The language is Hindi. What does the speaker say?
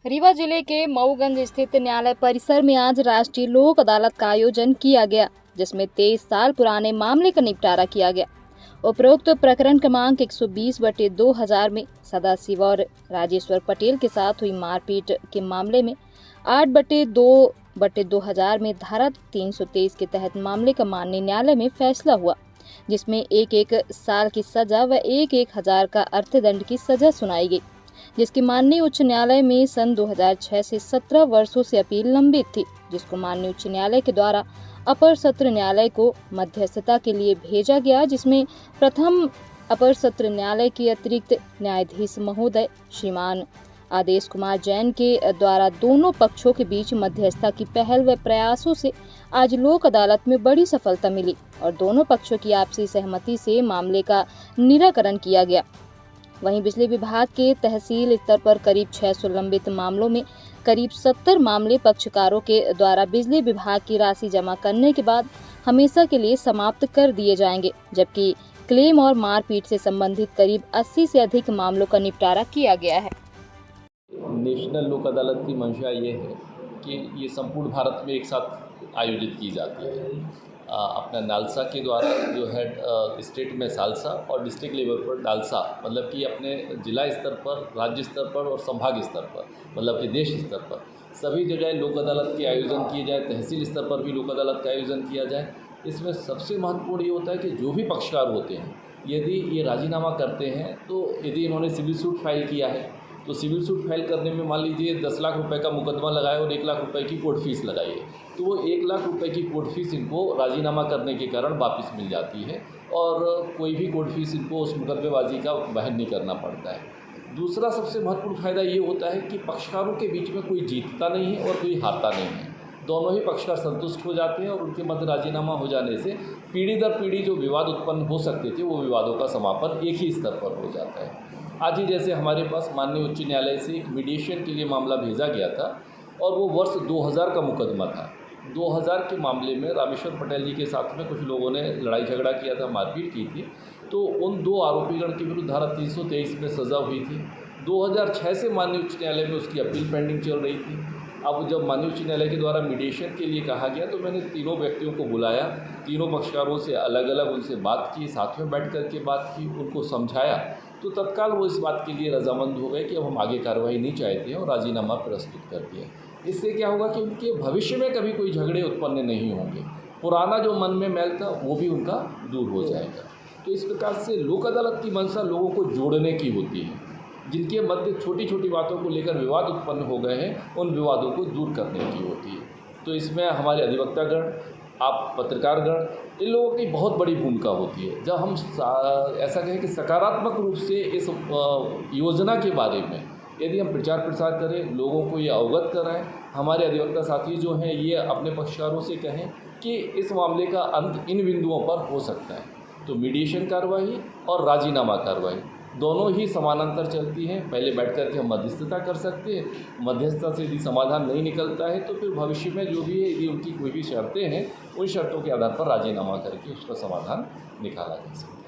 रीवा जिले के मऊगंज स्थित न्यायालय परिसर में आज राष्ट्रीय लोक अदालत का आयोजन किया गया, जिसमें 23 साल पुराने मामले का निपटारा किया गया। उपरोक्त प्रकरण क्रमांक 120/2000 में सदाशिव और राजेश्वर पटेल के साथ हुई मारपीट के मामले में 8/2/2000 में धारा 323 के तहत मामले का माननीय न्यायालय में फैसला हुआ, जिसमें 1-1 साल की सजा व 1-1 हजार का अर्थदंड की सजा सुनाई गई, जिसकी माननीय उच्च न्यायालय में सन 2006 से 17 वर्षों से अपील लंबित थी, जिसको माननीय उच्च न्यायालय के द्वारा अपर सत्र न्यायालय को मध्यस्थता के लिए भेजा गया, जिसमें प्रथम अपर सत्र न्यायालय के अतिरिक्त न्यायाधीश महोदय श्रीमान आदेश कुमार जैन के द्वारा दोनों पक्षों के बीच मध्यस्थता की पहल व प्रयासों से आज लोक अदालत में बड़ी सफलता मिली और दोनों पक्षों की आपसी सहमति से मामले का निराकरण किया गया। वहीं बिजली विभाग के तहसील स्तर पर करीब 600 लंबित मामलों में करीब 70 मामले पक्षकारों के द्वारा बिजली विभाग की राशि जमा करने के बाद हमेशा के लिए समाप्त कर दिए जाएंगे, जबकि क्लेम और मारपीट से संबंधित करीब 80 से अधिक मामलों का निपटारा किया गया है। नेशनल लोक अदालत की मंशा ये है कि ये संपूर्ण भारत में एक साथ आयोजित की जाती है। अपना नालसा के द्वारा जो है स्टेट में सालसा और डिस्ट्रिक्ट लेवल पर डालसा, मतलब कि अपने जिला स्तर पर, राज्य स्तर पर और संभाग स्तर पर, मतलब कि देश स्तर पर सभी जगह लोक अदालत के आयोजन किए जाए। तहसील स्तर पर भी लोक अदालत का आयोजन किया जाए। इसमें सबसे महत्वपूर्ण ये होता है कि जो भी पक्षकार होते हैं, यदि ये राजीनामा करते हैं तो यदि इन्होंने सिविल सूट फाइल किया है तो सिविल सूट फाइल करने में मान लीजिए 10 लाख रुपए का मुकदमा लगाए और 1 लाख रुपए की कोर्ट फीस लगाई है, तो वो 1 लाख रुपए की कोर्ट फीस इनको राजीनामा करने के कारण वापस मिल जाती है और कोई भी कोर्ट फीस इनको उस मुकदमेबाजी का वहन नहीं करना पड़ता है। दूसरा सबसे महत्वपूर्ण फ़ायदा ये होता है कि पक्षकारों के बीच में कोई जीतता नहीं है और कोई हारता नहीं है। दोनों ही पक्षकार संतुष्ट हो जाते हैं और उनके मध्य राजीनामा हो जाने से पीढ़ी दर पीढ़ी जो विवाद उत्पन्न हो सकते थे वो विवादों का समापन एक ही स्तर पर हो जाता है। आज ही जैसे हमारे पास माननीय उच्च न्यायालय से एक मीडिएशन के लिए मामला भेजा गया था और वो वर्ष 2000 का मुकदमा था। 2000 के मामले में रामेश्वर पटेल जी के साथ में कुछ लोगों ने लड़ाई झगड़ा किया था, मारपीट की थी, तो उन 2 आरोपीगण के विरुद्ध धारा 323 में सज़ा हुई थी। 2006 से माननीय उच्च न्यायालय में उसकी अपील पेंडिंग चल रही थी। अब जब माननीय उच्च न्यायालय के द्वारा मीडिएशन के लिए कहा गया तो मैंने तीनों व्यक्तियों को बुलाया, तीनों पक्षकारों से अलग अलग उनसे बात की, साथ में बैठ कर के बात की, उनको समझाया, तो तत्काल वो इस बात के लिए रजामंद हो गए कि अब हम आगे कार्रवाई नहीं चाहते हैं और राजीनामा प्रस्तुत कर दिया। इससे क्या होगा कि उनके भविष्य में कभी कोई झगड़े उत्पन्न नहीं होंगे, पुराना जो मन में मैल था वो भी उनका दूर हो जाएगा। तो इस प्रकार से लोक अदालत की मंशा लोगों को जोड़ने की होती है। जिनके मध्य छोटी छोटी बातों को लेकर विवाद उत्पन्न हो गए हैं, उन विवादों को दूर करने की होती है। तो इसमें हमारे अधिवक्तागण, आप पत्रकारगण, इन लोगों की बहुत बड़ी भूमिका होती है। जब हम ऐसा कहें कि सकारात्मक रूप से इस योजना के बारे में यदि हम प्रचार प्रसार करें, लोगों को ये अवगत कराएं, हमारे अधिवक्ता साथी जो हैं ये अपने पक्षकारों से कहें कि इस मामले का अंत इन बिंदुओं पर हो सकता है, तो मीडिएशन कार्रवाई और राजीनामा कार्रवाई दोनों ही समानांतर चलती हैं। पहले बैठ कर के हम मध्यस्थता कर सकते हैं, मध्यस्थता से यदि समाधान नहीं निकलता है तो फिर भविष्य में जो भी है, यदि उनकी कोई भी शर्तें हैं, उन शर्तों के आधार पर राजीनामा करके उसका समाधान निकाला जा सकता है।